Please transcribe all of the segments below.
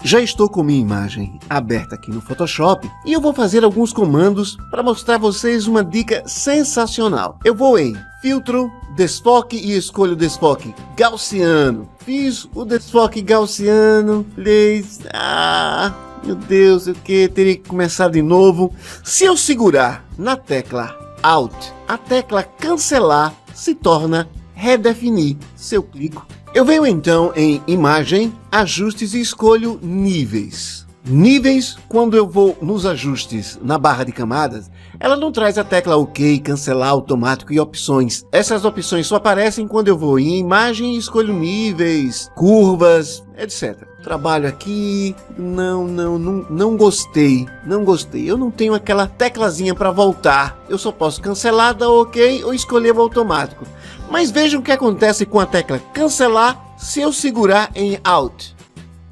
Já estou com minha imagem aberta aqui no Photoshop e eu vou fazer alguns comandos para mostrar a vocês uma dica sensacional. Eu vou em Filtro, Desfoque e escolho o desfoque gaussiano. Fiz o desfoque gaussiano, meu Deus, eu teria que começar de novo. Se eu segurar na tecla Alt, a tecla cancelar se torna redefinir. Se eu clico, eu venho então em Imagem, Ajustes e escolho Níveis. Níveis, quando eu vou nos ajustes na barra de camadas, ela não traz a tecla OK, cancelar automático e opções. Essas opções só aparecem quando eu vou em Imagem e escolho Níveis, Curvas, etc. Trabalho aqui, não gostei. Eu não tenho aquela teclazinha para voltar. Eu só posso cancelar, dar OK ou escolher o automático. Mas vejam o que acontece com a tecla cancelar se eu segurar em Alt.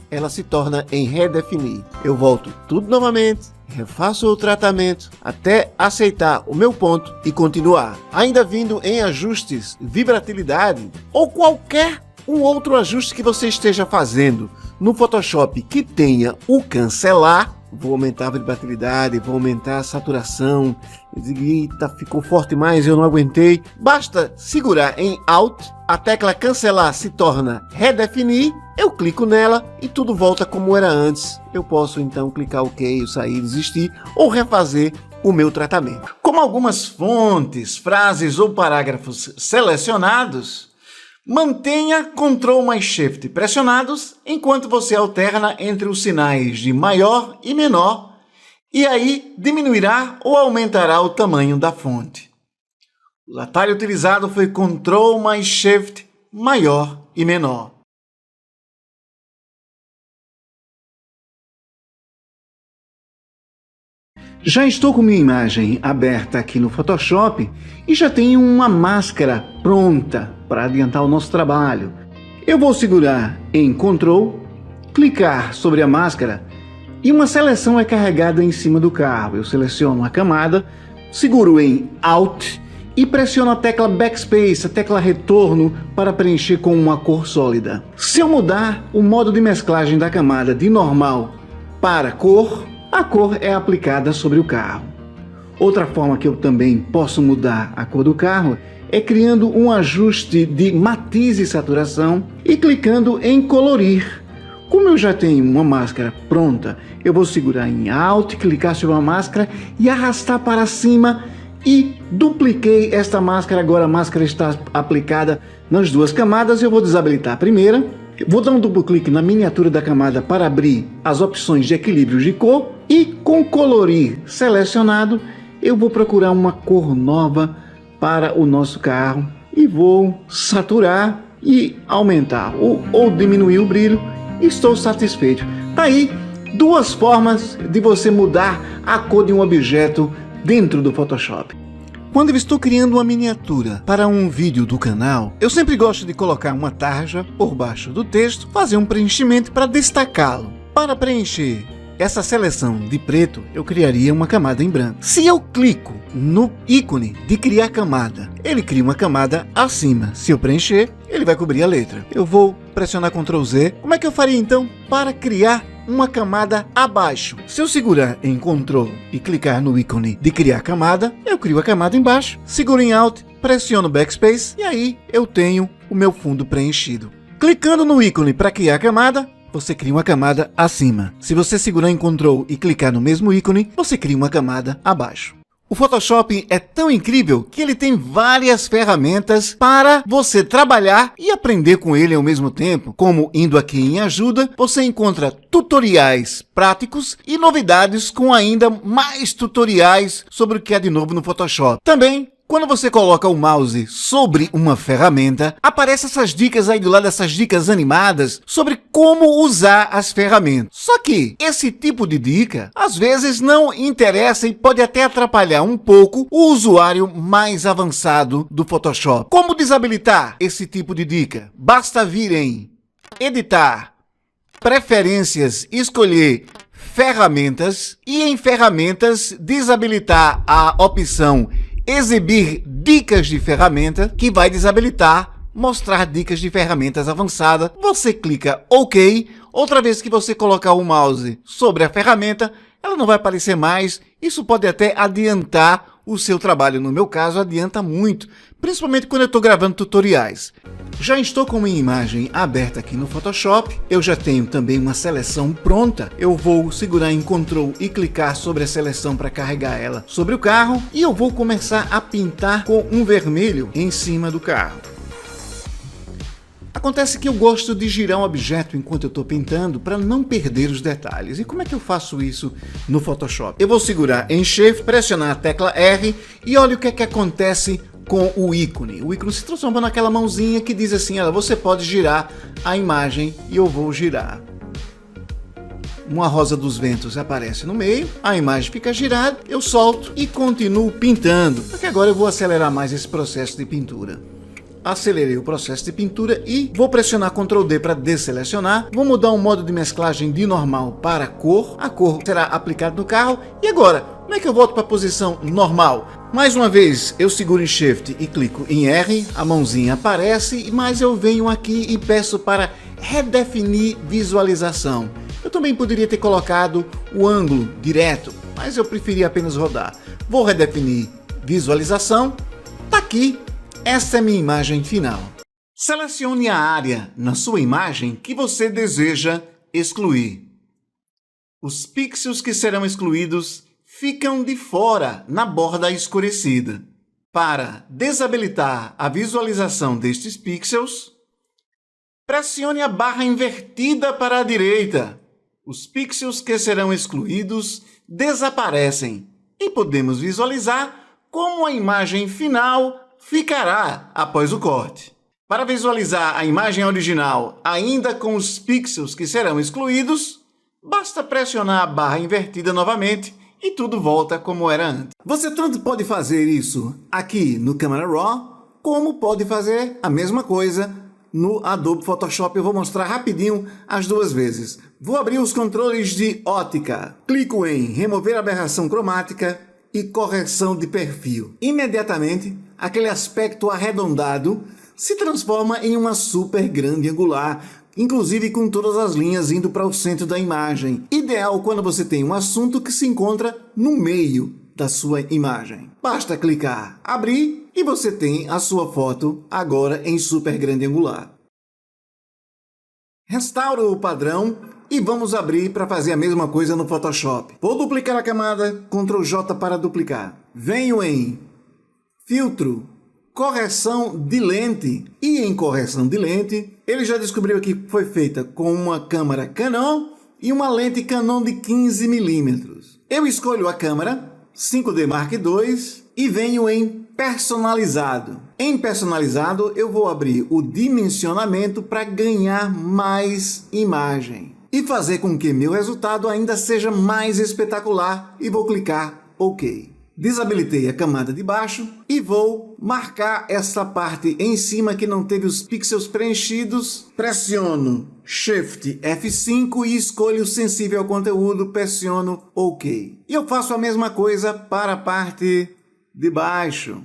Ela se torna em redefinir. Eu volto tudo novamente, refaço o tratamento até aceitar o meu ponto e continuar. Ainda vindo em ajustes, vibratilidade ou qualquer um outro ajuste que você esteja fazendo no Photoshop que tenha o cancelar. Vou aumentar a vibratilidade, vou aumentar a saturação. Eita, ficou forte mais, eu não aguentei. Basta segurar em Alt, a tecla cancelar se torna redefinir. Eu clico nela e tudo volta como era antes. Eu posso então clicar OK, eu sair, desistir ou refazer o meu tratamento. Como algumas fontes, frases ou parágrafos selecionados, mantenha Ctrl mais Shift pressionados enquanto você alterna entre os sinais de maior e menor, e aí diminuirá ou aumentará o tamanho da fonte. O atalho utilizado foi Ctrl mais Shift maior e menor. Já estou com minha imagem aberta aqui no Photoshop e já tenho uma máscara pronta para adiantar o nosso trabalho. Eu vou segurar em Ctrl, clicar sobre a máscara e uma seleção é carregada em cima do carro. Eu seleciono a camada, seguro em Alt e pressiono a tecla Backspace, a tecla retorno, para preencher com uma cor sólida. Se eu mudar o modo de mesclagem da camada de normal para cor, a cor é aplicada sobre o carro. Outra forma que eu também posso mudar a cor do carro é criando um ajuste de matiz e saturação e clicando em colorir. Como eu já tenho uma máscara pronta, eu vou segurar em Alt, clicar sobre a máscara e arrastar para cima e dupliquei esta máscara. Agora a máscara está aplicada nas duas camadas. Eu vou desabilitar a primeira. Vou dar um duplo clique na miniatura da camada para abrir as opções de equilíbrio de cor e com colorir selecionado eu vou procurar uma cor nova para o nosso carro e vou saturar e aumentar ou diminuir o brilho. Estou satisfeito. Tá aí duas formas de você mudar a cor de um objeto dentro do Photoshop. Quando eu estou criando uma miniatura para um vídeo do canal, eu sempre gosto de colocar uma tarja por baixo do texto, fazer um preenchimento para destacá-lo. Para preencher essa seleção de preto, eu criaria uma camada em branco. Se eu clico no ícone de criar camada, ele cria uma camada acima. Se eu preencher, ele vai cobrir a letra. Eu vou pressionar Ctrl Z. Como é que eu faria então para criar uma camada abaixo? Se eu segurar em Ctrl e clicar no ícone de criar camada, eu crio a camada embaixo, seguro em Alt, pressiono Backspace e aí eu tenho o meu fundo preenchido. Clicando no ícone para criar camada, você cria uma camada acima. Se você segurar em Ctrl e clicar no mesmo ícone, você cria uma camada abaixo. O Photoshop é tão incrível que ele tem várias ferramentas para você trabalhar e aprender com ele ao mesmo tempo. Como indo aqui em ajuda, você encontra tutoriais práticos e novidades com ainda mais tutoriais sobre o que há de novo no Photoshop. Também, quando você coloca o mouse sobre uma ferramenta, aparecem essas dicas aí do lado, essas dicas animadas sobre como usar as ferramentas. Só que esse tipo de dica, às vezes, não interessa e pode até atrapalhar um pouco o usuário mais avançado do Photoshop. Como desabilitar esse tipo de dica? Basta vir em Editar, Preferências, escolher Ferramentas e em Ferramentas desabilitar a opção Exibir dicas de ferramenta, que vai desabilitar mostrar dicas de ferramentas avançadas. Você clica OK Outra vez que você colocar o mouse sobre a ferramenta, ela não vai aparecer mais. Isso pode até adiantar o seu trabalho. No meu caso, adianta muito, principalmente quando eu estou gravando tutoriais. Já estou com minha imagem aberta aqui no Photoshop. Eu já tenho também uma seleção pronta. Eu vou segurar em Ctrl e clicar sobre a seleção para carregar ela sobre o carro. E eu vou começar a pintar com um vermelho em cima do carro. Acontece que eu gosto de girar um objeto enquanto eu estou pintando para não perder os detalhes. E como é que eu faço isso no Photoshop? Eu vou segurar em Shift, pressionar a tecla R e olha o que é que acontece com o ícone. O ícone se transforma naquela mãozinha que diz assim, olha, você pode girar a imagem e eu vou girar. Uma rosa dos ventos aparece no meio, a imagem fica girada, eu solto e continuo pintando. Porque agora eu vou acelerar mais esse processo de pintura. Acelerei o processo de pintura e vou pressionar Ctrl D para desselecionar. Vou mudar o modo de mesclagem de normal para cor. A cor será aplicada no carro. E agora, como é que eu volto para a posição normal? Mais uma vez, eu seguro em Shift e clico em R. A mãozinha aparece, mas eu venho aqui e peço para redefinir visualização. Eu também poderia ter colocado o ângulo direto, mas eu preferi apenas rodar. Vou redefinir visualização. Tá aqui. Essa é minha imagem final. Selecione a área na sua imagem que você deseja excluir. Os pixels que serão excluídos ficam de fora na borda escurecida. Para desabilitar a visualização destes pixels, pressione a barra invertida para a direita. Os pixels que serão excluídos desaparecem e podemos visualizar como a imagem final ficará após o corte. Para visualizar a imagem original ainda com os pixels que serão excluídos, basta pressionar a barra invertida novamente e tudo volta como era antes. Você tanto pode fazer isso aqui no Camera Raw, como pode fazer a mesma coisa no Adobe Photoshop. Eu vou mostrar rapidinho as duas vezes. Vou abrir os controles de ótica. Clico em remover aberração cromática e correção de perfil. Imediatamente, aquele aspecto arredondado se transforma em uma super grande angular, inclusive com todas as linhas indo para o centro da imagem. Ideal quando você tem um assunto que se encontra no meio da sua imagem. Basta clicar, abrir e você tem a sua foto agora em super grande angular. Restauro o padrão e vamos abrir para fazer a mesma coisa no Photoshop. Vou duplicar a camada, Ctrl J para duplicar. Venho em Filtro, Correção de Lente. E em Correção de Lente, ele já descobriu aqui que foi feita com uma câmera Canon e uma lente Canon de 15 mm. Eu escolho a câmera 5D Mark II e venho em Personalizado. Em Personalizado, eu vou abrir o dimensionamento para ganhar mais imagem e fazer com que meu resultado ainda seja mais espetacular e vou clicar OK. Desabilitei a camada de baixo e vou marcar essa parte em cima que não teve os pixels preenchidos. Pressiono Shift F5 e escolho sensível ao conteúdo, pressiono OK. E eu faço a mesma coisa para a parte de baixo.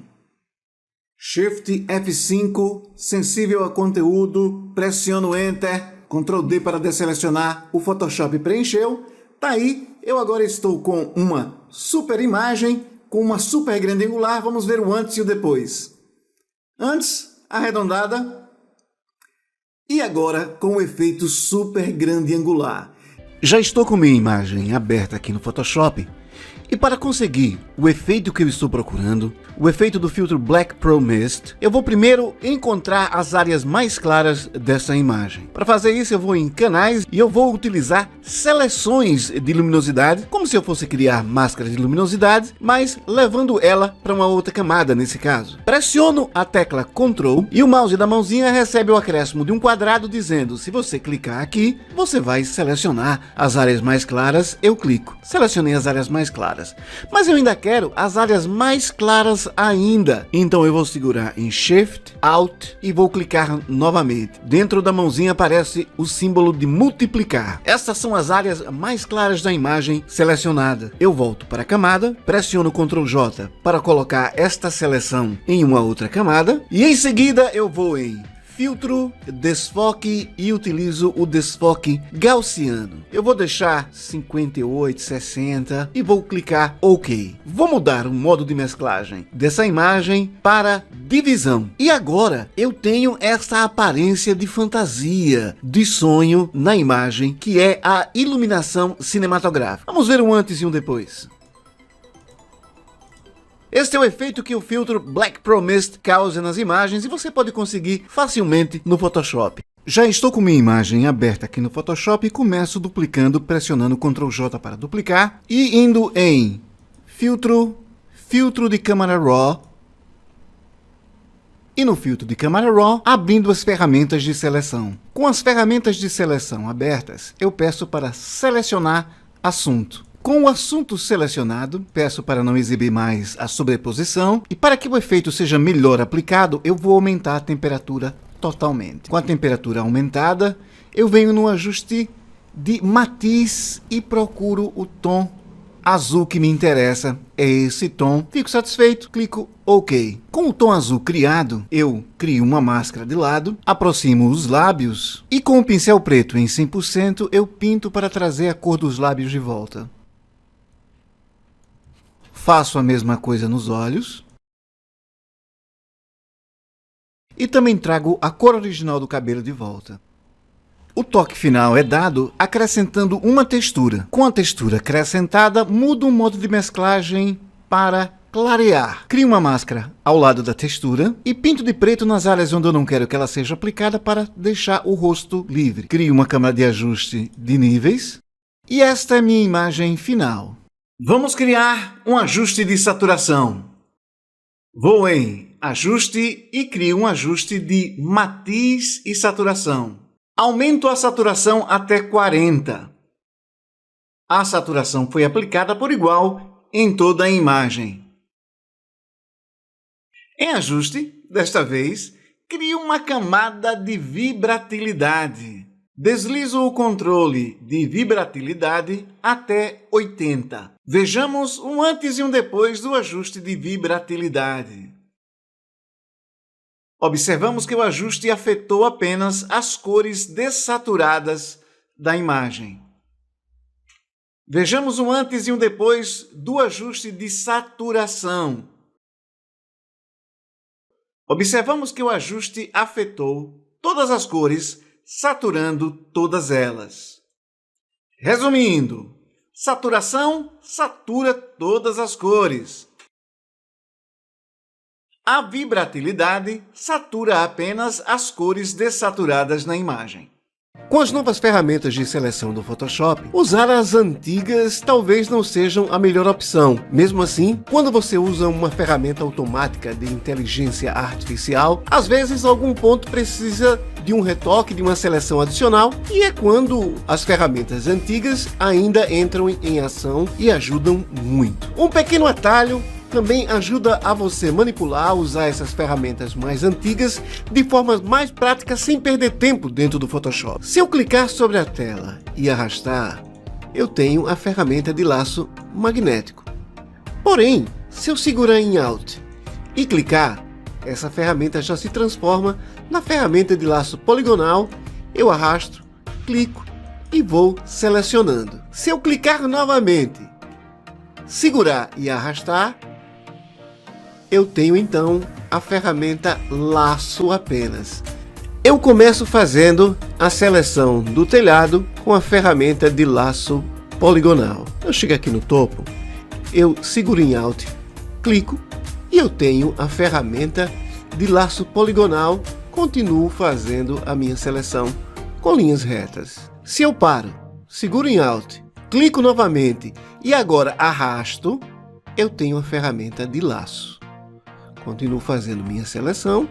Shift F5, sensível a conteúdo, pressiono Enter, Ctrl D para desselecionar, o Photoshop preencheu. Tá aí, eu agora estou com uma super imagem, com uma super grande angular. Vamos ver o antes e o depois. Antes, arredondada. E agora, com o efeito super grande angular. Já estou com minha imagem aberta aqui no Photoshop. E para conseguir o efeito que eu estou procurando, o efeito do filtro Black Pro Mist, eu vou primeiro encontrar as áreas mais claras dessa imagem. Para fazer isso, eu vou em Canais e eu vou utilizar seleções de luminosidade, como se eu fosse criar máscaras de luminosidade, mas levando ela para uma outra camada nesse caso. Pressiono a tecla Ctrl e o mouse da mãozinha recebe o acréscimo de um quadrado dizendo, se você clicar aqui, você vai selecionar as áreas mais claras. Eu clico, selecionei as áreas mais claras. Mas eu ainda quero as áreas mais claras ainda. Então eu vou segurar em Shift, Alt e vou clicar novamente. Dentro da mãozinha aparece o símbolo de multiplicar. Essas são as áreas mais claras da imagem selecionada. Eu volto para a camada, pressiono Ctrl J para colocar esta seleção em uma outra camada. E em seguida eu vou em filtro, desfoque e utilizo o desfoque gaussiano. Eu vou deixar 58, 60 e vou clicar OK. Vou mudar o modo de mesclagem dessa imagem para divisão. E agora eu tenho essa aparência de fantasia, de sonho na imagem, que é a iluminação cinematográfica. Vamos ver um antes e um depois. Este é o efeito que o filtro Black Pro Mist causa nas imagens e você pode conseguir facilmente no Photoshop. Já estou com minha imagem aberta aqui no Photoshop e começo duplicando, pressionando Ctrl J para duplicar e indo em Filtro, Filtro de Câmara RAW e no filtro de câmara RAW, abrindo as ferramentas de seleção. Com as ferramentas de seleção abertas, eu peço para selecionar assunto. Com o assunto selecionado, peço para não exibir mais a sobreposição e para que o efeito seja melhor aplicado, eu vou aumentar a temperatura totalmente. Com a temperatura aumentada, eu venho no ajuste de matiz e procuro o tom azul que me interessa, é esse tom. Fico satisfeito, clico OK. Com o tom azul criado, eu crio uma máscara de lado, aproximo os lábios e com o pincel preto em 100% eu pinto para trazer a cor dos lábios de volta. Faço a mesma coisa nos olhos. E também trago a cor original do cabelo de volta. O toque final é dado acrescentando uma textura. Com a textura acrescentada, mudo o modo de mesclagem para clarear. Crio uma máscara ao lado da textura e pinto de preto nas áreas onde eu não quero que ela seja aplicada para deixar o rosto livre. Crio uma câmara de ajuste de níveis e esta é a minha imagem final. Vamos criar um ajuste de saturação. Vou em Ajuste e crio um ajuste de matiz e saturação. Aumento a saturação até 40. A saturação foi aplicada por igual em toda a imagem. Em ajuste, desta vez, crio uma camada de vibratilidade. Deslizo o controle de vibratilidade até 80. Vejamos um antes e um depois do ajuste de vibratilidade. Observamos que o ajuste afetou apenas as cores dessaturadas da imagem. Vejamos um antes e um depois do ajuste de saturação. Observamos que o ajuste afetou todas as cores, saturando todas elas. Resumindo, saturação satura todas as cores. A vibratilidade satura apenas as cores dessaturadas na imagem. Com as novas ferramentas de seleção do Photoshop, usar as antigas talvez não sejam a melhor opção. Mesmo assim, quando você usa uma ferramenta automática de inteligência artificial, às vezes algum ponto precisa de um retoque, de uma seleção adicional, e é quando as ferramentas antigas ainda entram em ação e ajudam muito. Um pequeno atalho também ajuda a você manipular, usar essas ferramentas mais antigas de forma mais prática sem perder tempo dentro do Photoshop. Se eu clicar sobre a tela e arrastar, eu tenho a ferramenta de laço magnético. Porém, se eu segurar em Alt e clicar, essa ferramenta já se transforma na ferramenta de laço poligonal. Eu arrasto, clico e vou selecionando. Se eu clicar novamente, segurar e arrastar, eu tenho então a ferramenta laço apenas. Eu começo fazendo a seleção do telhado com a ferramenta de laço poligonal. Eu chego aqui no topo, eu seguro em Alt, clico e eu tenho a ferramenta de laço poligonal. Continuo fazendo a minha seleção com linhas retas. Se eu paro, seguro em Alt, clico novamente e agora arrasto, eu tenho a ferramenta de laço. Continuo fazendo minha seleção,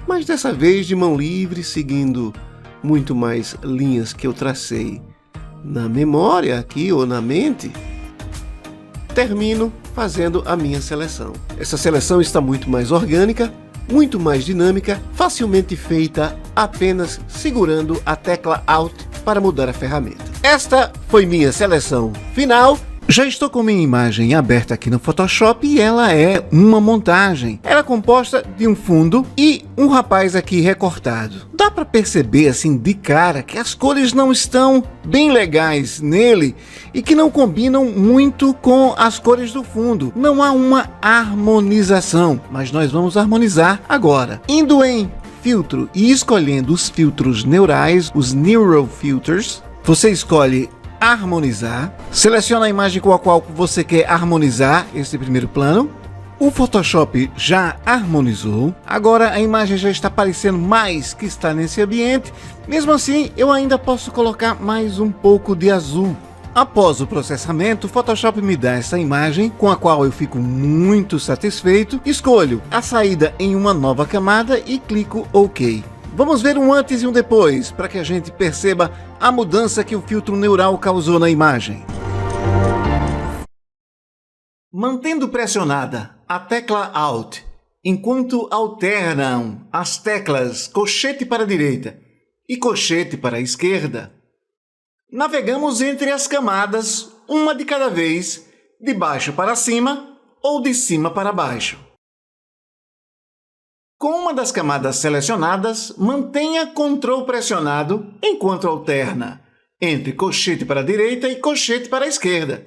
mas dessa vez de mão livre, seguindo muito mais linhas que eu tracei na memória aqui ou na mente. Termino fazendo a minha seleção. Essa seleção está muito mais orgânica, muito mais dinâmica, facilmente feita apenas segurando a tecla Alt para mudar a ferramenta. Esta foi minha seleção final Já estou com minha imagem aberta aqui no Photoshop e ela é uma montagem. Ela é composta de um fundo e um rapaz aqui recortado. Dá para perceber assim de cara que as cores não estão bem legais nele e que não combinam muito com as cores do fundo. Não há uma harmonização, mas nós vamos harmonizar agora. Indo em filtro e escolhendo os filtros neurais, os Neural Filters, você escolhe harmonizar, seleciona a imagem com a qual você quer harmonizar esse primeiro plano. O Photoshop já harmonizou, agora a imagem já está parecendo mais que está nesse ambiente. Mesmo assim, eu ainda posso colocar mais um pouco de azul. Após o processamento, o Photoshop me dá essa imagem com a qual eu fico muito satisfeito. Escolho a saída em uma nova camada e clico OK. Vamos ver um antes e um depois, para que a gente perceba a mudança que o filtro neural causou na imagem. Mantendo pressionada a tecla Alt, enquanto alternam as teclas colchete para a direita e colchete para a esquerda, navegamos entre as camadas, uma de cada vez, de baixo para cima ou de cima para baixo. Com uma das camadas selecionadas, mantenha Ctrl pressionado enquanto alterna entre colchete para a direita e colchete para a esquerda.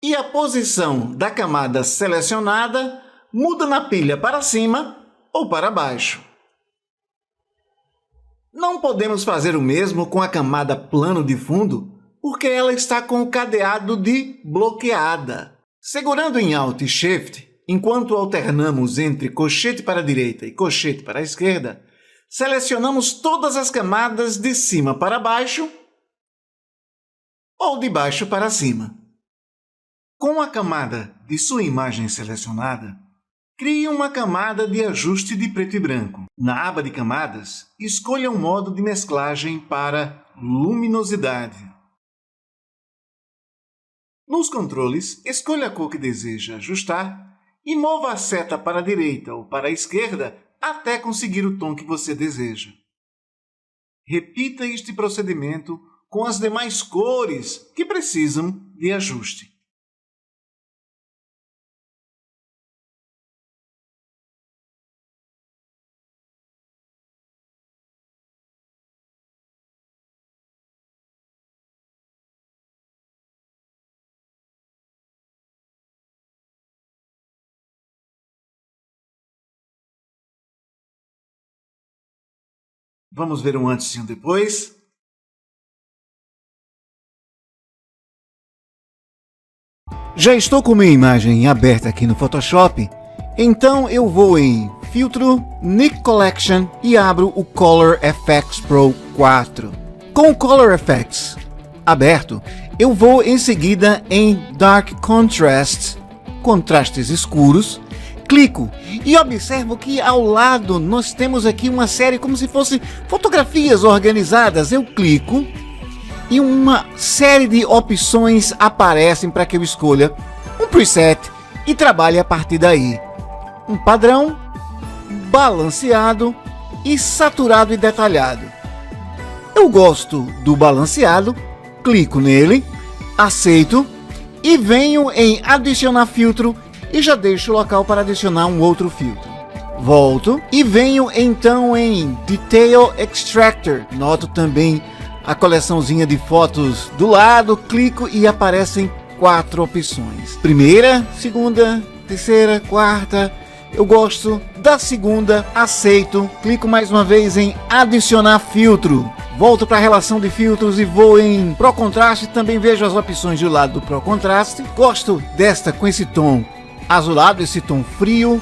E a posição da camada selecionada muda na pilha para cima ou para baixo. Não podemos fazer o mesmo com a camada plano de fundo, porque ela está com o cadeado de bloqueada. Segurando em Alt e Shift, enquanto alternamos entre colchete para a direita e colchete para a esquerda, selecionamos todas as camadas de cima para baixo ou de baixo para cima. Com a camada de sua imagem selecionada, crie uma camada de ajuste de preto e branco. Na aba de camadas, escolha um modo de mesclagem para luminosidade. Nos controles, escolha a cor que deseja ajustar e mova a seta para a direita ou para a esquerda até conseguir o tom que você deseja. Repita este procedimento com as demais cores que precisam de ajuste. Vamos ver um antes e um depois. Já estou com minha imagem aberta aqui no Photoshop, então eu vou em Filtro, Nik Collection e abro o Color Efex Pro 4. Com o Color Efex aberto, eu vou em seguida em Dark Contrast, contrastes escuros, clico e observo que ao lado nós temos aqui uma série como se fosse fotografias organizadas. Eu clico e uma série de opções aparecem para que eu escolha um preset e trabalhe a partir daí. Um padrão, balanceado e saturado e detalhado. Eu gosto do balanceado, clico nele, aceito e venho em adicionar filtro e já deixo o local para adicionar um outro filtro. Volto e venho então em Detail Extractor. Noto também a coleçãozinha de fotos do lado, clico e aparecem 4 opções. Primeira, segunda, terceira, quarta. Eu gosto da segunda, aceito, clico mais uma vez em adicionar filtro. Volto para a relação de filtros e vou em Pro Contraste, também vejo as opções do lado do Pro Contraste. Gosto desta com esse tom azulado, esse tom frio.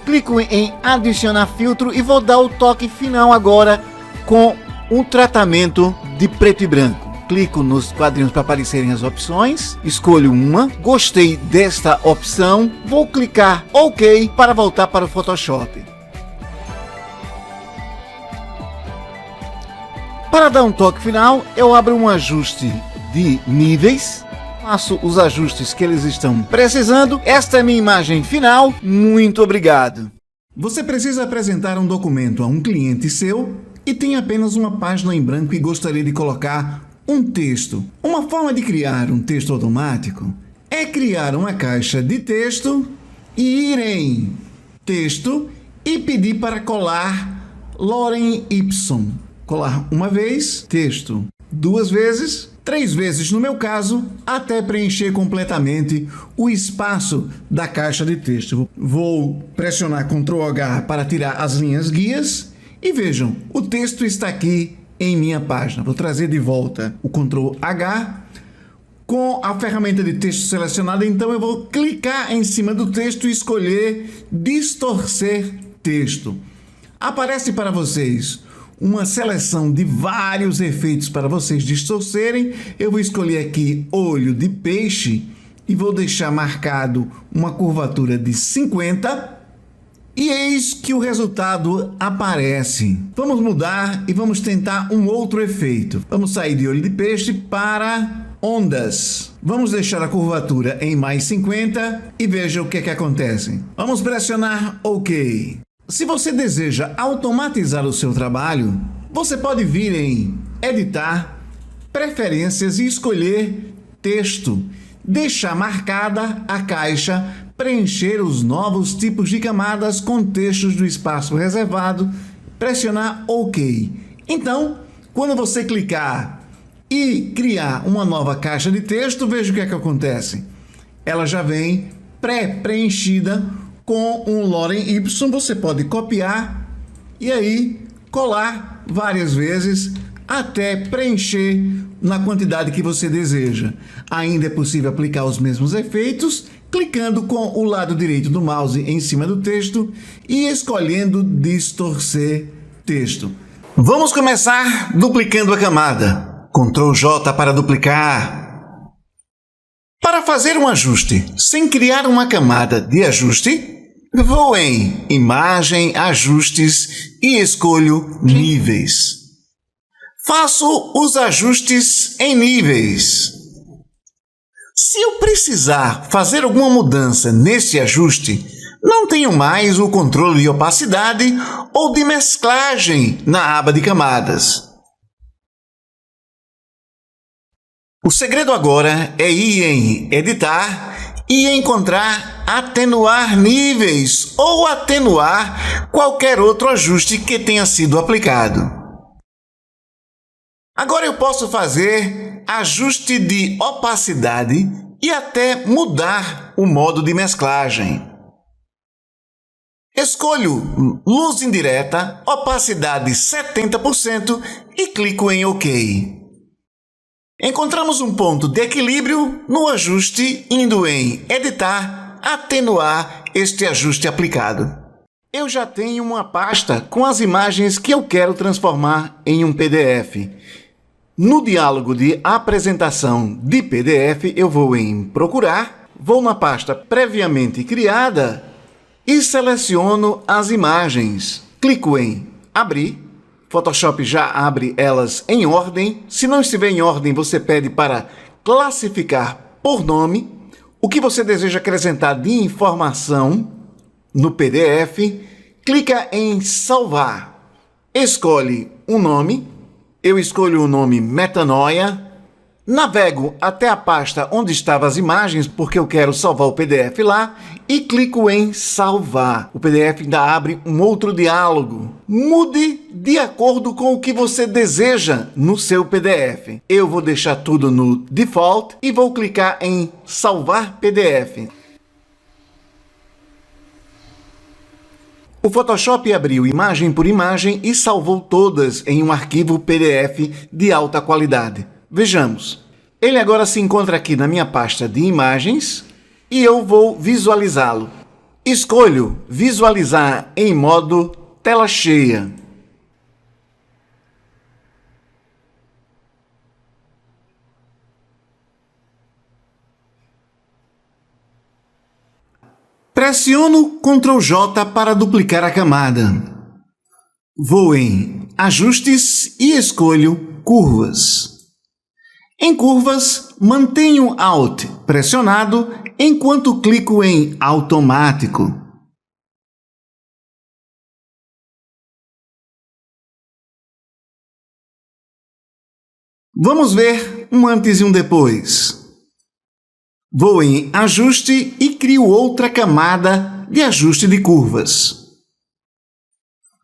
Clico em adicionar filtro e vou dar o toque final agora com um tratamento de preto e branco. Clico nos quadrinhos para aparecerem as opções, escolho uma, gostei desta opção, vou clicar OK para voltar para o Photoshop. Para dar um toque final, eu abro um ajuste de níveis, faço os ajustes que eles estão precisando. Esta é a minha imagem final. Muito obrigado. Você precisa apresentar um documento a um cliente seu e tenho apenas uma página em branco e gostaria de colocar um texto. Uma forma de criar um texto automático é criar uma caixa de texto e ir em texto e pedir para colar lorem ipsum. Colar uma vez, texto, 2 vezes, 3 vezes no meu caso, até preencher completamente o espaço da caixa de texto. Vou pressionar Ctrl H para tirar as linhas guias e vejam, o texto está aqui em minha página. Vou trazer de volta o Ctrl H. Com a ferramenta de texto selecionada, então eu vou clicar em cima do texto e escolher distorcer texto. Aparece para vocês uma seleção de vários efeitos para vocês distorcerem. Eu vou escolher aqui olho de peixe e vou deixar marcado uma curvatura de 50 e eis que o resultado aparece. Vamos mudar e vamos tentar um outro efeito. Vamos sair de olho de peixe para ondas. Vamos deixar a curvatura em mais 50 e veja o que acontece. Vamos pressionar OK. Se você deseja automatizar o seu trabalho, você pode vir em Editar, Preferências e escolher Texto. Deixar marcada a caixa, preencher os novos tipos de camadas com textos do espaço reservado, pressionar OK. Então, quando você clicar e criar uma nova caixa de texto, veja o que acontece. Ela já vem pré-preenchida com um lorem ipsum. Você pode copiar e aí colar várias vezes até preencher na quantidade que você deseja. Ainda é possível aplicar os mesmos efeitos clicando com o lado direito do mouse em cima do texto e escolhendo distorcer texto. Vamos começar duplicando a camada. Ctrl J para duplicar. Para fazer um ajuste sem criar uma camada de ajuste, vou em Imagem, Ajustes e escolho Níveis. Faço os ajustes em níveis. Se eu precisar fazer alguma mudança nesse ajuste, não tenho mais o controle de opacidade ou de mesclagem na aba de camadas. O segredo agora é ir em Editar e encontrar Atenuar níveis ou atenuar qualquer outro ajuste que tenha sido aplicado. Agora eu posso fazer ajuste de opacidade e até mudar o modo de mesclagem. Escolho luz indireta, opacidade 70% e clico em OK. Encontramos um ponto de equilíbrio no ajuste, indo em Editar, Atenuar este ajuste aplicado. Eu já tenho uma pasta com as imagens que eu quero transformar em um PDF. No diálogo de apresentação de PDF, eu vou em Procurar, vou na pasta previamente criada e seleciono as imagens. Clico em Abrir. Photoshop já abre elas em ordem. Se não estiver em ordem, você pede para classificar por nome o que você deseja acrescentar de informação no PDF. Clica em Salvar. Escolhe um nome. Eu escolho o nome Metanoia. Navego até a pasta onde estavam as imagens, porque eu quero salvar o PDF lá, e clico em Salvar. O PDF ainda abre um outro diálogo. Mude de acordo com o que você deseja no seu PDF. Eu vou deixar tudo no Default e vou clicar em Salvar PDF. O Photoshop abriu imagem por imagem e salvou todas em um arquivo PDF de alta qualidade. Vejamos. Ele agora se encontra aqui na minha pasta de imagens e eu vou visualizá-lo. Escolho Visualizar em modo tela cheia. Pressiono Ctrl J para duplicar a camada. Vou em Ajustes e escolho Curvas. Em Curvas, mantenho Alt pressionado enquanto clico em Automático. Vamos ver um antes e um depois. Vou em Ajuste e crio outra camada de ajuste de curvas.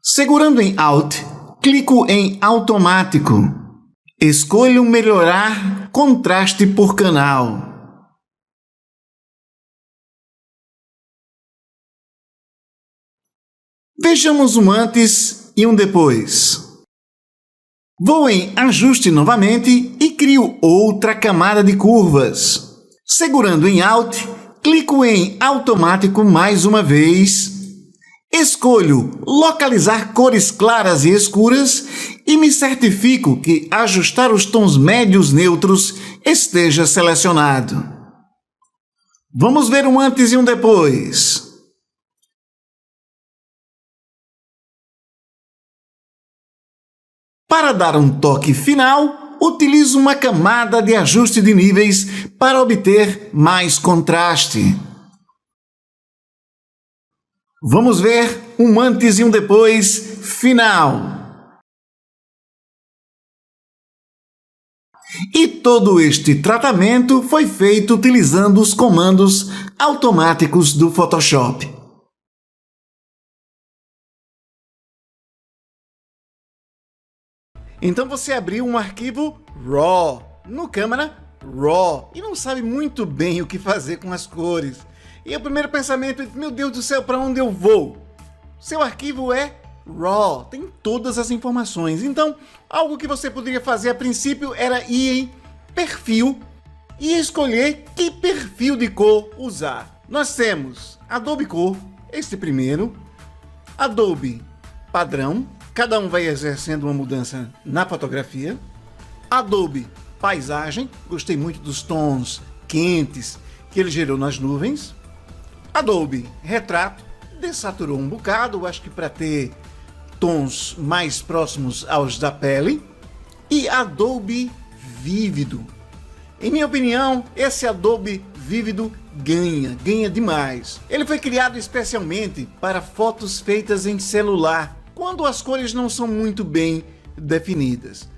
Segurando em Alt, clico em Automático. Escolho Melhorar contraste por canal. Vejamos um antes e um depois. Vou em Ajuste novamente e crio outra camada de curvas. Segurando em Alt, clico em Automático mais uma vez. Escolho Localizar cores claras e escuras e me certifico que Ajustar os tons médios neutros esteja selecionado. Vamos ver um antes e um depois. Para dar um toque final, utilizo uma camada de ajuste de níveis para obter mais contraste. Vamos ver um antes e um depois final. E todo este tratamento foi feito utilizando os comandos automáticos do Photoshop. Então você abriu um arquivo RAW no Câmara RAW e não sabe muito bem o que fazer com as cores. E o primeiro pensamento é, meu Deus do céu, para onde eu vou? Seu arquivo é RAW, tem todas as informações. Então, algo que você poderia fazer a princípio era ir em Perfil e escolher que perfil de cor usar. Nós temos Adobe Cor, este primeiro, Adobe Padrão, cada um vai exercendo uma mudança na fotografia. Adobe Paisagem, gostei muito dos tons quentes que ele gerou nas nuvens. Adobe Retrato, dessaturou um bocado, acho que para ter tons mais próximos aos da pele. E Adobe Vívido. Em minha opinião, esse Adobe Vívido ganha demais. Ele foi criado especialmente para fotos feitas em celular, quando as cores não são muito bem definidas.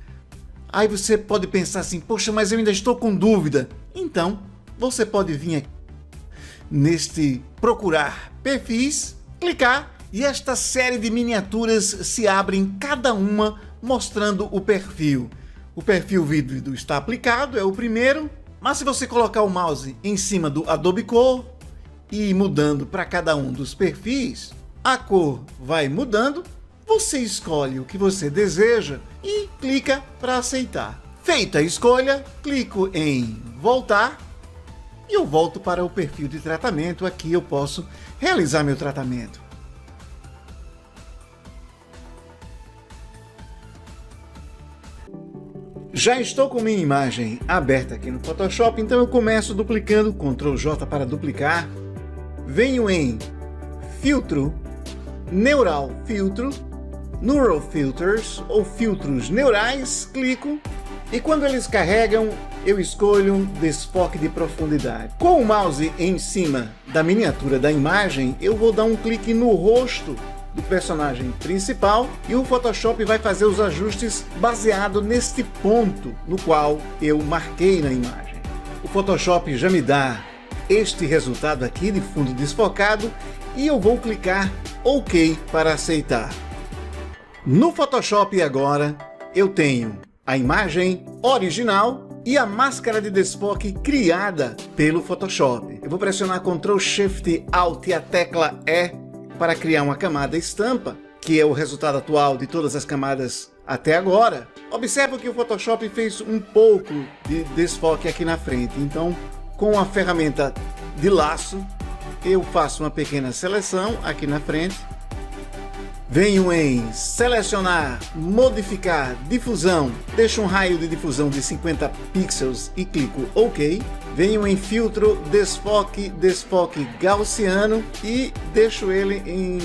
Aí você pode pensar assim, poxa, mas eu ainda estou com dúvida. Então, você pode vir aqui neste procurar perfis, clicar e esta série de miniaturas se abrem cada uma mostrando o perfil. O perfil vívido está aplicado, é o primeiro, mas se você colocar o mouse em cima do Adobe Cor e ir mudando para cada um dos perfis, a cor vai mudando. Você escolhe o que você deseja e clica para aceitar. Feita a escolha, clico em voltar e eu volto para o perfil de tratamento. Aqui eu posso realizar meu tratamento. Já estou com minha imagem aberta aqui no Photoshop, então eu começo duplicando, Ctrl J para duplicar. Venho em Filtro, Neural Filtro, Neural Filters ou filtros neurais, clico e quando eles carregam eu escolho desfoque de profundidade. Com o mouse em cima da miniatura da imagem eu vou dar um clique no rosto do personagem principal e o Photoshop vai fazer os ajustes baseado neste ponto no qual eu marquei na imagem. O Photoshop já me dá este resultado aqui de fundo desfocado e eu vou clicar OK para aceitar. No Photoshop agora eu tenho a imagem original e a máscara de desfoque criada pelo Photoshop. Eu vou pressionar Ctrl Shift Alt e a tecla E para criar uma camada estampa, que é o resultado atual de todas as camadas até agora. Observa que o Photoshop fez um pouco de desfoque aqui na frente, então com a ferramenta de laço eu faço uma pequena seleção aqui na frente. Venho em Selecionar, Modificar, Difusão, deixo um raio de difusão de 50 pixels e clico OK. Venho em Filtro, Desfoque, Desfoque Gaussiano e deixo ele em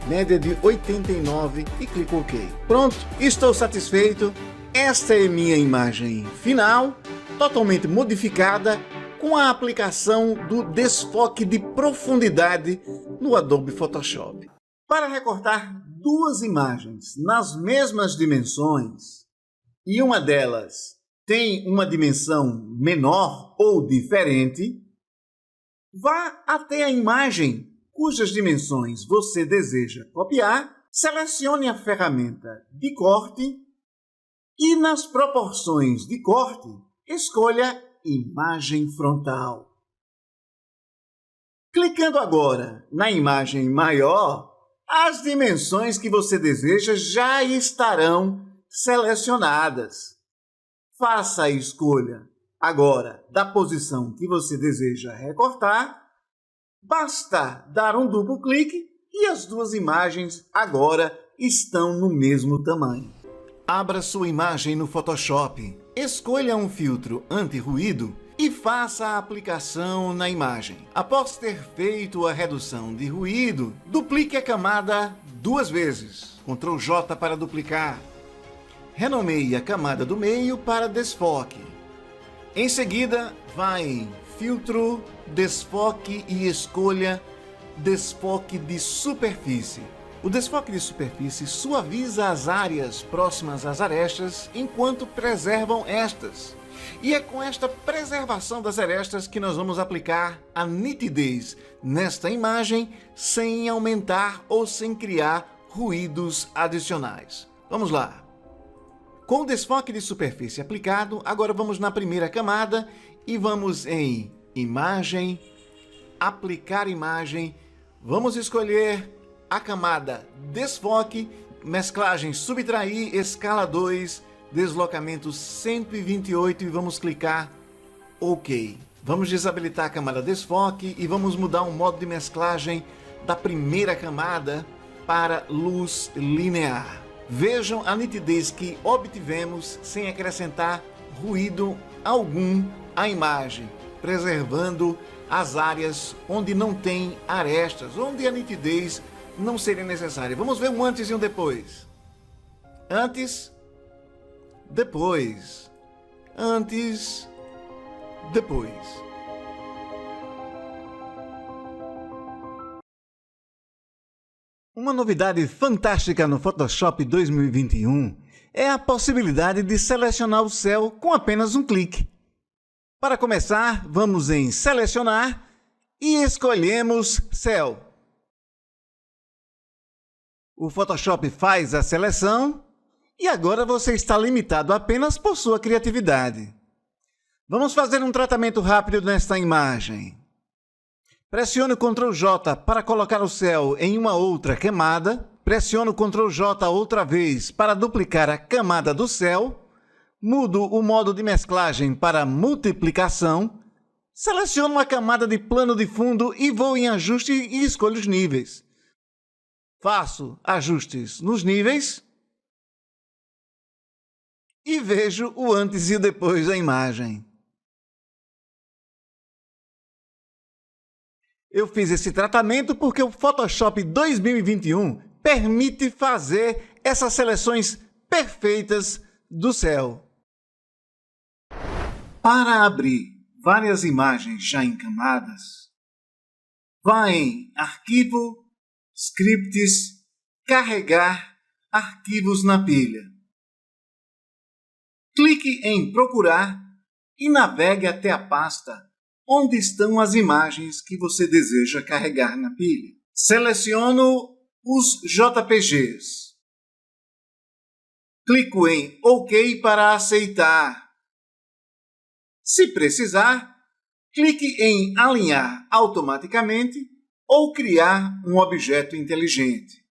média de 89 e clico OK. Pronto, estou satisfeito. Esta é minha imagem final, totalmente modificada com a aplicação do desfoque de profundidade no Adobe Photoshop. Para recortar duas imagens nas mesmas dimensões e uma delas tem uma dimensão menor ou diferente, vá até a imagem cujas dimensões você deseja copiar, selecione a ferramenta de corte e nas proporções de corte, escolha Imagem Frontal. Clicando agora na imagem maior, as dimensões que você deseja já estarão selecionadas. Faça a escolha agora da posição que você deseja recortar. Basta dar um duplo clique e as duas imagens agora estão no mesmo tamanho. Abra sua imagem no Photoshop, escolha um filtro anti-ruído e faça a aplicação na imagem. Após ter feito a redução de ruído, duplique a camada 2 vezes. Ctrl J para duplicar. Renomeie a camada do meio para desfoque. Em seguida, vá em Filtro, Desfoque e escolha Desfoque de Superfície. O desfoque de superfície suaviza as áreas próximas às arestas enquanto preservam estas. E é com esta preservação das arestas que nós vamos aplicar a nitidez nesta imagem sem aumentar ou sem criar ruídos adicionais. Vamos lá! Com o desfoque de superfície aplicado, agora vamos na primeira camada e vamos em Imagem, Aplicar Imagem, vamos escolher a camada Desfoque, Mesclagem Subtrair, Escala 2, Deslocamento 128 e vamos clicar OK. Vamos desabilitar a camada Desfoque e vamos mudar o modo de mesclagem da primeira camada para Luz Linear. Vejam a nitidez que obtivemos sem acrescentar ruído algum à imagem, preservando as áreas onde não tem arestas, onde a nitidez não seria necessária. Vamos ver um antes e um depois. Antes, depois. Antes, depois. Uma novidade fantástica no Photoshop 2021 é a possibilidade de selecionar o céu com apenas um clique. Para começar, vamos em Selecionar e escolhemos Céu. O Photoshop faz a seleção e agora você está limitado apenas por sua criatividade. Vamos fazer um tratamento rápido nesta imagem. Pressione o Ctrl J para colocar o céu em uma outra camada. Pressione o Ctrl J outra vez para duplicar a camada do céu. Mudo o modo de mesclagem para multiplicação. Seleciono uma camada de plano de fundo e vou em Ajuste e escolho os níveis. Faço ajustes nos níveis e vejo o antes e o depois da imagem. Eu fiz esse tratamento porque o Photoshop 2021 permite fazer essas seleções perfeitas do céu. Para abrir várias imagens já em camadas, vá em Arquivo, Scripts, Carregar arquivos na pilha. Clique em Procurar e navegue até a pasta onde estão as imagens que você deseja carregar na pilha. Seleciono os JPGs. Clico em OK para aceitar. Se precisar, clique em Alinhar automaticamente ou criar um objeto inteligente.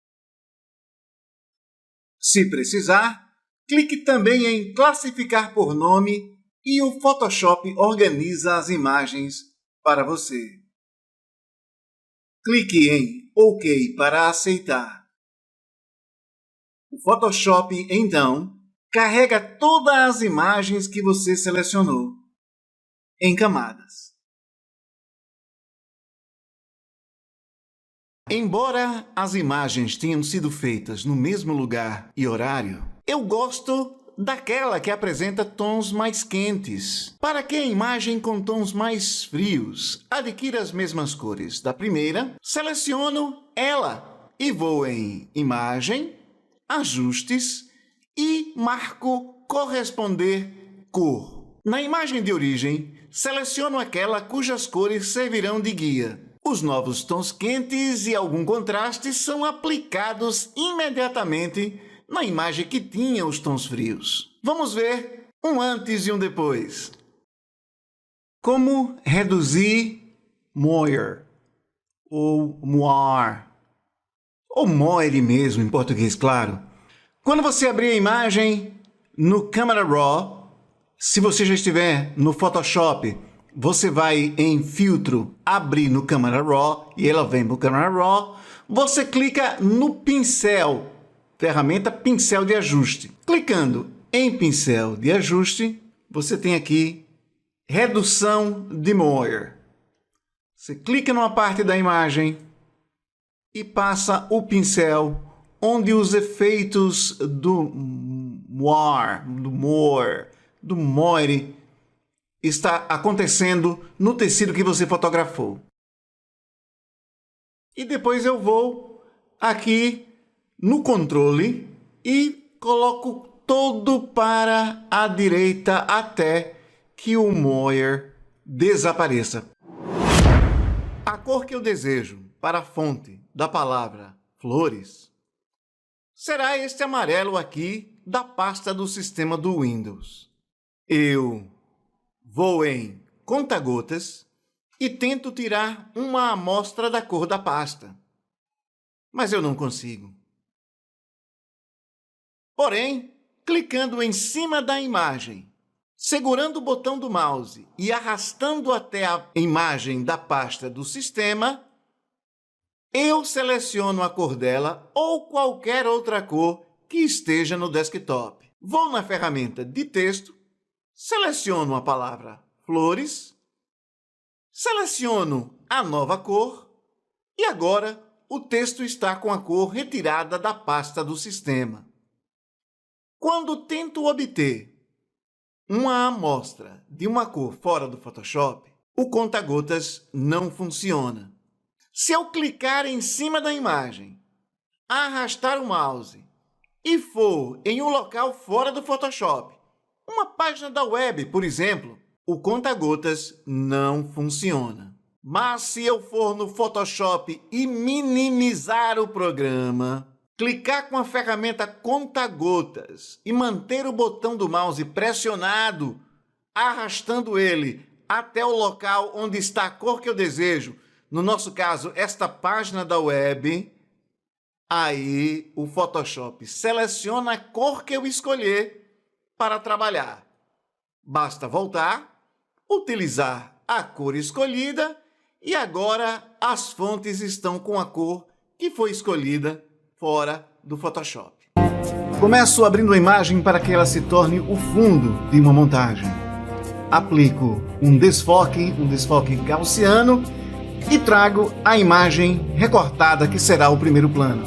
Se precisar, clique também em Classificar por nome e o Photoshop organiza as imagens para você. Clique em OK para aceitar. O Photoshop, então, carrega todas as imagens que você selecionou em camadas. Embora as imagens tenham sido feitas no mesmo lugar e horário, eu gosto daquela que apresenta tons mais quentes, para que a imagem com tons mais frios adquira as mesmas cores da primeira. Seleciono ela e vou em Imagem, Ajustes e marco Corresponder cor. Na imagem de origem, seleciono aquela cujas cores servirão de guia. Os novos tons quentes e algum contraste são aplicados imediatamente na imagem que tinha os tons frios. Vamos ver um antes e um depois. Como reduzir moire ou moire, ou moire mesmo em português, claro. Quando você abrir a imagem no Camera Raw, se você já estiver no Photoshop, você vai em Filtro, abrir no Camera Raw e ela vem no Camera Raw. Você clica no pincel, ferramenta pincel de ajuste. Clicando em pincel de ajuste, você tem aqui redução de moire. Você clica numa parte da imagem e passa o pincel onde os efeitos do moire está acontecendo no tecido que você fotografou. E depois eu vou aqui no controle e coloco todo para a direita até que o moire desapareça. A cor que eu desejo para a fonte da palavra flores será este amarelo aqui da pasta do sistema do Windows. Eu vou em conta-gotas e tento tirar uma amostra da cor da pasta, mas eu não consigo. Porém, clicando em cima da imagem, segurando o botão do mouse e arrastando até a imagem da pasta do sistema, eu seleciono a cor dela ou qualquer outra cor que esteja no desktop. Vou na ferramenta de texto, seleciono a palavra flores, seleciono a nova cor e agora o texto está com a cor retirada da pasta do sistema. Quando tento obter uma amostra de uma cor fora do Photoshop, o conta-gotas não funciona. Se eu clicar em cima da imagem, arrastar o mouse e for em um local fora do Photoshop, uma página da web, por exemplo, o conta-gotas não funciona. Mas se eu for no Photoshop e minimizar o programa, clicar com a ferramenta conta-gotas e manter o botão do mouse pressionado, arrastando ele até o local onde está a cor que eu desejo, no nosso caso, esta página da web, aí o Photoshop seleciona a cor que eu escolher para trabalhar. Basta voltar, utilizar a cor escolhida e agora as fontes estão com a cor que foi escolhida fora do Photoshop. Começo abrindo a imagem para que ela se torne o fundo de uma montagem. Aplico um desfoque gaussiano e trago a imagem recortada que será o primeiro plano.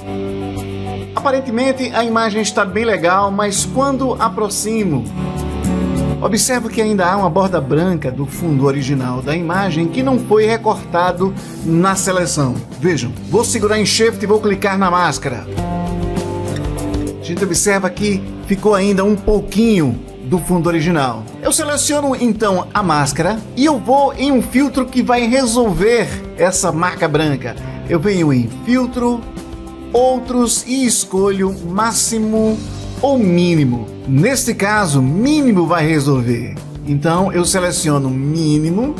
Aparentemente a imagem está bem legal, mas quando aproximo, observo que ainda há uma borda branca do fundo original da imagem que não foi recortado na seleção. Vejam, vou segurar em Shift e vou clicar na máscara. A gente observa que ficou ainda um pouquinho do fundo original. Eu seleciono então a máscara e eu vou em um filtro que vai resolver essa marca branca. Eu venho em Filtro, Outros e escolho Máximo ou Mínimo. Neste caso, Mínimo vai resolver. Então eu seleciono Mínimo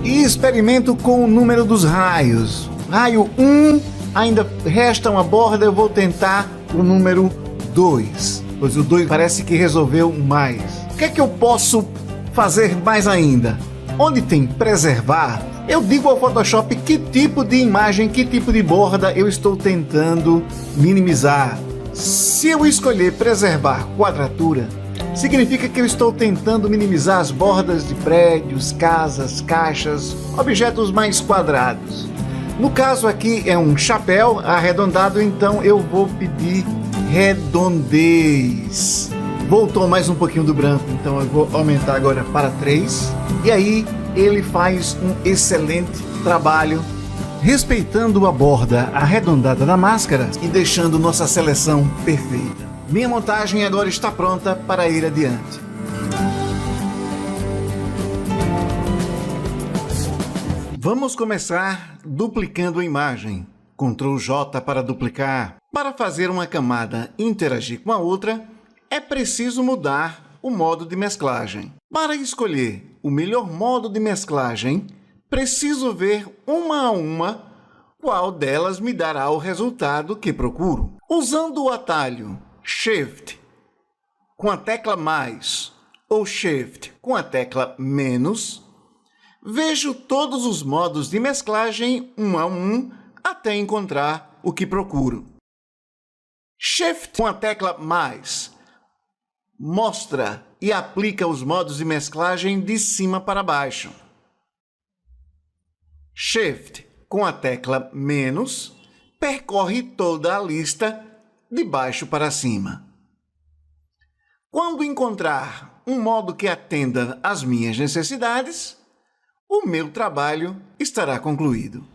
e experimento com o número dos raios. Raio 1, ainda resta uma borda, eu vou tentar o número 2, pois o 2 parece que resolveu mais. O que é que eu posso fazer mais ainda? Onde tem preservar, eu digo ao Photoshop que tipo de imagem, que tipo de borda eu estou tentando minimizar. Se eu escolher preservar quadratura, significa que eu estou tentando minimizar as bordas de prédios, casas, caixas, objetos mais quadrados. No caso aqui é um chapéu arredondado, então eu vou pedir redondez. Voltou mais um pouquinho do branco, então eu vou aumentar agora para 3. E aí ele faz um excelente trabalho, respeitando a borda arredondada da máscara e deixando nossa seleção perfeita. Minha montagem agora está pronta para ir adiante. Vamos começar duplicando a imagem. Ctrl J para duplicar. Para fazer uma camada interagir com a outra, é preciso mudar o modo de mesclagem. Para escolher o melhor modo de mesclagem, preciso ver uma a uma qual delas me dará o resultado que procuro. Usando o atalho Shift com a tecla mais ou Shift com a tecla menos, vejo todos os modos de mesclagem um a um até encontrar o que procuro. Shift com a tecla mais mostra e aplica os modos de mesclagem de cima para baixo. Shift com a tecla menos percorre toda a lista de baixo para cima. Quando encontrar um modo que atenda às minhas necessidades, o meu trabalho estará concluído.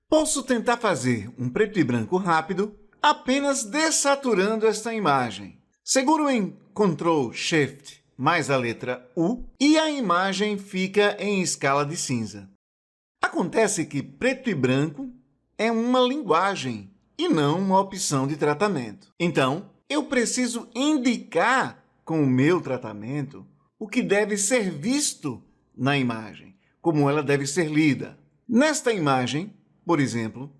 Posso tentar fazer um preto e branco rápido apenas desaturando esta imagem. Seguro em Ctrl Shift mais a letra U e a imagem fica em escala de cinza. Acontece que preto e branco é uma linguagem e não uma opção de tratamento. Então, eu preciso indicar com o meu tratamento o que deve ser visto na imagem, como ela deve ser lida. Nesta imagem, por exemplo,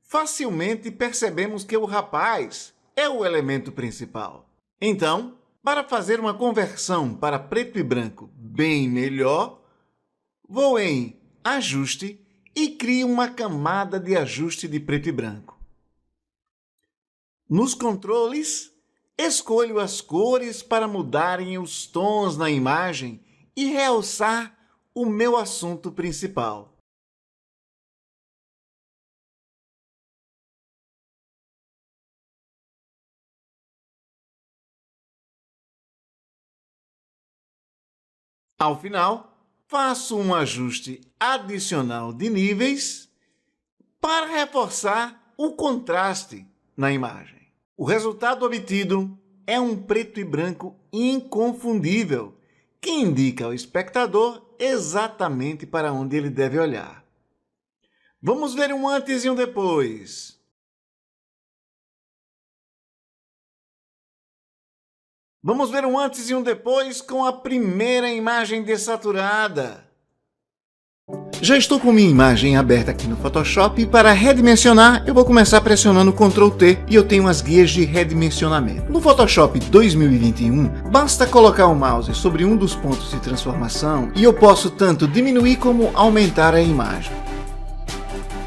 facilmente percebemos que o rapaz é o elemento principal. Então, para fazer uma conversão para preto e branco bem melhor, vou em Ajuste e crio uma camada de ajuste de preto e branco. Nos controles, escolho as cores para mudarem os tons na imagem e realçar o meu assunto principal. Ao final, faço um ajuste adicional de níveis para reforçar o contraste na imagem. O resultado obtido é um preto e branco inconfundível, que indica ao espectador exatamente para onde ele deve olhar. Vamos ver um antes e um depois. Vamos ver um antes e um depois com a primeira imagem desaturada. Já estou com minha imagem aberta aqui no Photoshop e para redimensionar eu vou começar pressionando Ctrl T e eu tenho as guias de redimensionamento. No Photoshop 2021, basta colocar o mouse sobre um dos pontos de transformação e eu posso tanto diminuir como aumentar a imagem.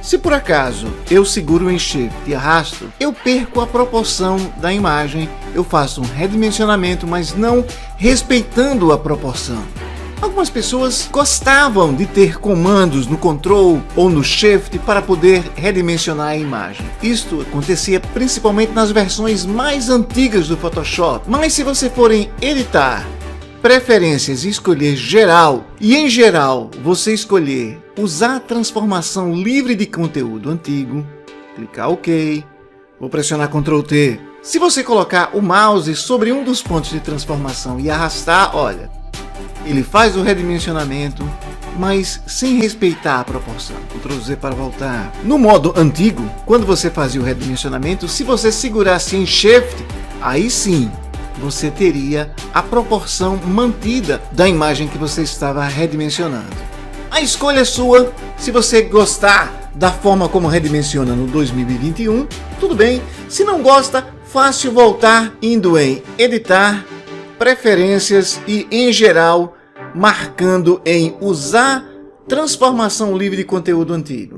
Se por acaso eu seguro em Shift e arrasto, eu perco a proporção da imagem, eu faço um redimensionamento, mas não respeitando a proporção. Algumas pessoas gostavam de ter comandos no Ctrl ou no Shift para poder redimensionar a imagem. Isto acontecia principalmente nas versões mais antigas do Photoshop, mas se você for em Editar, Preferências e escolher Geral, e em Geral você escolher Usar transformação livre de conteúdo antigo, clicar OK, vou pressionar Ctrl T. Se você colocar o mouse sobre um dos pontos de transformação e arrastar, olha, ele faz o redimensionamento, mas sem respeitar a proporção. Ctrl Z para voltar. No modo antigo, quando você fazia o redimensionamento, se você segurasse em Shift, aí sim, você teria a proporção mantida da imagem que você estava redimensionando. A escolha é sua. Se você gostar da forma como redimensiona no 2021, tudo bem. Se não gosta, fácil voltar indo em Editar, Preferências e em Geral, marcando em Usar transformação livre de conteúdo antigo.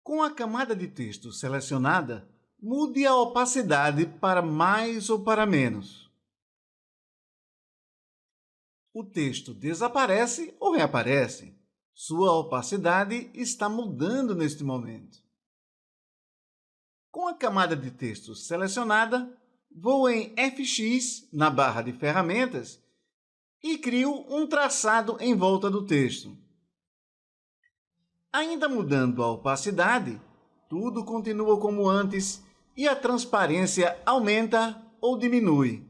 Com a camada de texto selecionada, mude a opacidade para mais ou para menos. O texto desaparece ou reaparece. Sua opacidade está mudando neste momento. Com a camada de texto selecionada, vou em FX na barra de ferramentas e crio um traçado em volta do texto. Ainda mudando a opacidade, tudo continua como antes, e a transparência aumenta ou diminui.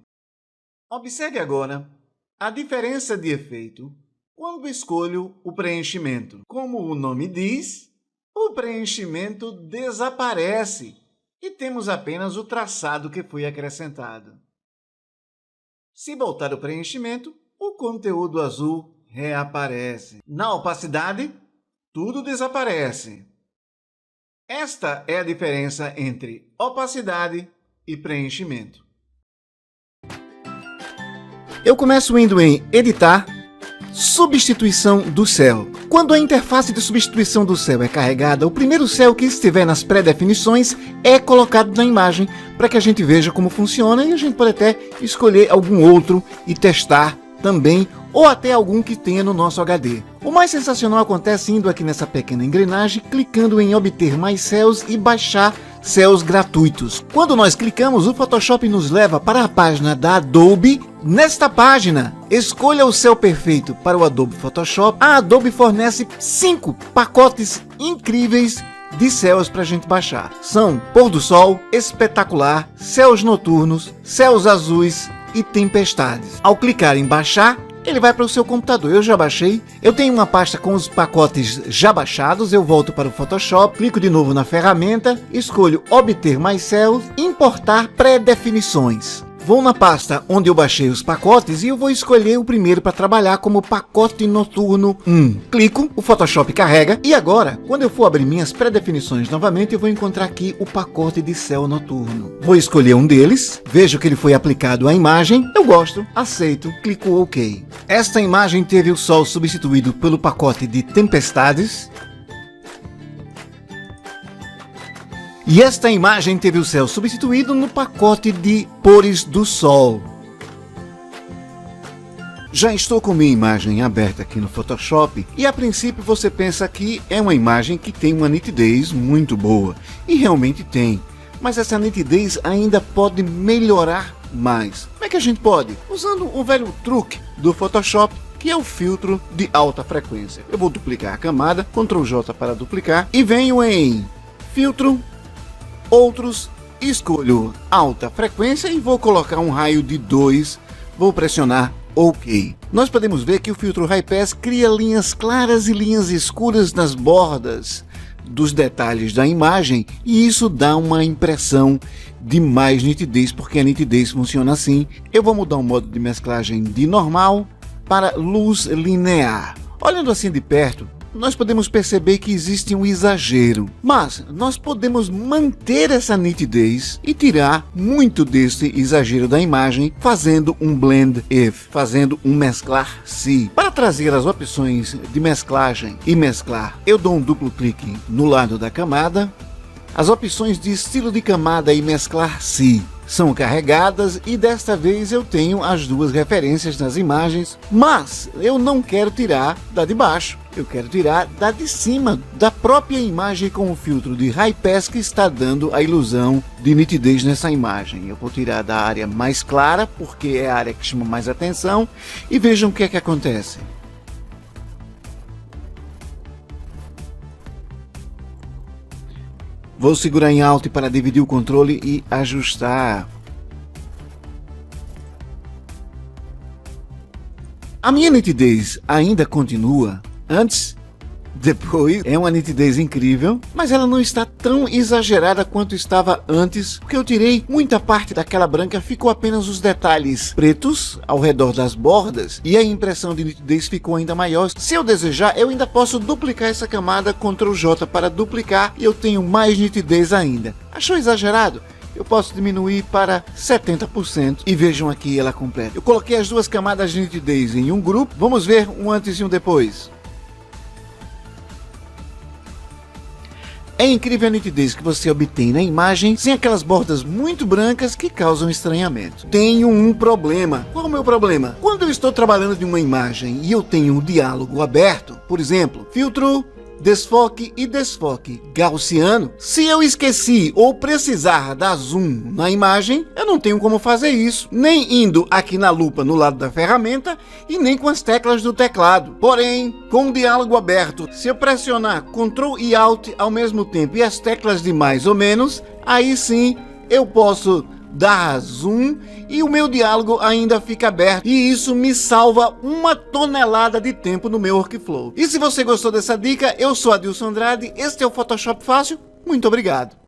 Observe agora a diferença de efeito quando escolho o preenchimento. Como o nome diz, o preenchimento desaparece e temos apenas o traçado que foi acrescentado. Se voltar o preenchimento, o conteúdo azul reaparece. Na opacidade, tudo desaparece. Esta é a diferença entre opacidade e preenchimento. Eu começo indo em Editar, Substituição do céu. Quando a interface de substituição do céu é carregada, o primeiro céu que estiver nas pré-definições é colocado na imagem para que a gente veja como funciona e a gente pode até escolher algum outro e testar também, ou até algum que tenha no nosso HD. O mais sensacional acontece indo aqui nessa pequena engrenagem, clicando em obter mais céus e baixar céus gratuitos. Quando nós clicamos, o Photoshop nos leva para a página da Adobe. Nesta página, escolha o céu perfeito para o Adobe Photoshop. A Adobe fornece 5 pacotes incríveis de céus para a gente baixar. São pôr do sol, espetacular, céus noturnos, céus azuis e tempestades. Ao clicar em baixar, ele vai para o seu computador. Eu já baixei. Eu tenho uma pasta com os pacotes já baixados. Eu volto para o Photoshop, clico de novo na ferramenta, escolho obter mais céus, importar pré-definições. Vou na pasta onde eu baixei os pacotes e eu vou escolher o primeiro para trabalhar como pacote noturno 1. Clico, o Photoshop carrega e agora, quando eu for abrir minhas pré-definições novamente, eu vou encontrar aqui o pacote de céu noturno. Vou escolher um deles, vejo que ele foi aplicado à imagem, eu gosto, aceito, clico OK. Esta imagem teve o sol substituído pelo pacote de tempestades. E esta imagem teve o céu substituído no pacote de pores do sol. Já estou com minha imagem aberta aqui no Photoshop e a princípio você pensa que é uma imagem que tem uma nitidez muito boa. E realmente tem, mas essa nitidez ainda pode melhorar mais. Como é que a gente pode? Usando um velho truque do Photoshop, que é o filtro de alta frequência. Eu vou duplicar a camada, Ctrl J para duplicar e venho em Filtro, Outros, escolho alta frequência e vou colocar um raio de 2, vou pressionar OK. Nós podemos ver que o filtro High Pass cria linhas claras e linhas escuras nas bordas dos detalhes da imagem e isso dá uma impressão de mais nitidez, porque a nitidez funciona assim. Eu vou mudar o modo de mesclagem de normal para luz linear. Olhando assim de perto, nós podemos perceber que existe um exagero, mas nós podemos manter essa nitidez e tirar muito desse exagero da imagem fazendo um blend if, fazendo um mesclar se. Para trazer as opções de mesclagem e mesclar, eu dou um duplo clique no lado da camada. As opções de estilo de camada e mesclar se são carregadas e desta vez eu tenho as duas referências nas imagens, mas eu não quero tirar da de baixo, eu quero tirar da de cima da própria imagem com o filtro de High Pass que está dando a ilusão de nitidez nessa imagem. Eu vou tirar da área mais clara porque é a área que chama mais atenção e vejam o que é que acontece. Vou segurar em Alt para dividir o controle e ajustar. A minha nitidez ainda continua. Antes, depois, é uma nitidez incrível, mas ela não está tão exagerada quanto estava antes, porque eu tirei muita parte daquela branca, ficou apenas os detalhes pretos ao redor das bordas e a impressão de nitidez ficou ainda maior. Se eu desejar, eu ainda posso duplicar essa camada, Ctrl J para duplicar e eu tenho mais nitidez ainda. Achou exagerado? Eu posso diminuir para 70% e vejam aqui ela completa. Eu coloquei as duas camadas de nitidez em um grupo, vamos ver um antes e um depois. É incrível a nitidez que você obtém na imagem sem aquelas bordas muito brancas que causam estranhamento. Tenho um problema. Qual é o meu problema? Quando eu estou trabalhando de uma imagem e eu tenho um diálogo aberto, por exemplo, filtro, desfoque e desfoque gaussiano, se eu esqueci ou precisar dar zoom na imagem, eu não tenho como fazer isso, nem indo aqui na lupa no lado da ferramenta e nem com as teclas do teclado. Porém, com o diálogo aberto, se eu pressionar Ctrl e Alt ao mesmo tempo e as teclas de mais ou menos, aí sim eu posso dar zoom e o meu diálogo ainda fica aberto, e isso me salva uma tonelada de tempo no meu workflow. E se você gostou dessa dica, eu sou Adilson Andrade, este é o Photoshop Fácil, muito obrigado.